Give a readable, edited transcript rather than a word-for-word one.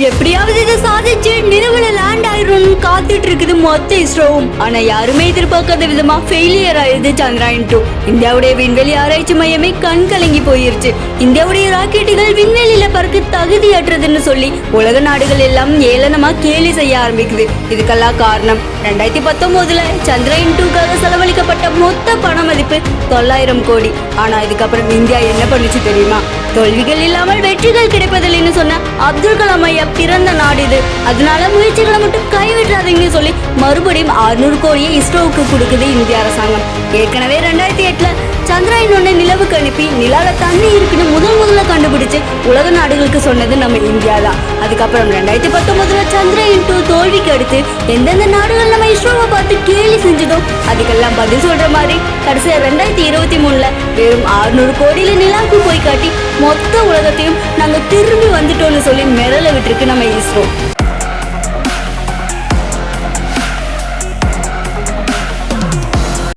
எப்படியாவது இதை சாதிச்சு நிலவுல லேண்ட் ஆயிரும் காத்துட்டு இருக்குது மொத்த இஸ்ரோவும். ஆனா யாருமே எதிர்பார்க்காத விதமா ஃபெயிலியர் ஆயிருது சந்திராயன் 2. இந்தியாவுடைய விண்வெளி ஆராய்ச்சி மையமே கண் கலங்கி போயிருச்சு. இந்தியாவுடைய ராக்கெட்டுகள் விண்வெளியில பறக்க தகுதியற்றதுன்னு சொல்லி உலக நாடுகள் எல்லாம் ஏளனமா கேலி செய்ய ஆரம்பிக்குது. இதுக்கெல்லாம் காரணம் 2019 சந்திராயன் 2க்காக செலவழிக்கப்பட்ட மொத்த பண மதிப்பு 900 கோடி. ஆனா இதுக்கப்புறம் இந்தியா என்ன பண்ணுச்சு தெரியுமா? தோல்விகள் இல்லாமல் வெற்றிகள் கிடைப்பதில்லைன்னு சொன்ன அப்துல் கலாம் ஐயா பிறந்த நாடு இது, அதனால முயற்சிகளை மட்டும் கைவிட்டுறாதீங்கன்னு சொல்லி மறுபடியும் 600 கோடியை இஸ்ரோவுக்கு கொடுக்குது இந்திய அரசாங்கம். ஏற்கனவே 2008 சந்திராயன் 1 நிலவுக்கு அனுப்பி நிலால தண்ணி இருக்குன்னு முதல்ல கண்டுபிடிச்சு உலக நாடுகளுக்கு சொன்னது நம்ம இந்தியா தான். அதுக்கப்புறம் 2019 சந்திராயன் 2 தோல்விக்கு அடுத்து எந்தெந்த நாடுகள் நம்ம இஸ்ரோவை பார்த்து கேலி செஞ்சதோ அதுக்கெல்லாம் பதில் சொல்ற மாதிரி கடைசியா 2023 வெறும் 600 கோடியில நிலாவுக்கு போய் காட்டி மொத்த உலகத்தையும் நாங்க திரும்பி வந்துட்டோம்னு சொல்லி மிரள விட்டுருக்கு நம்ம இஸ்ரோ.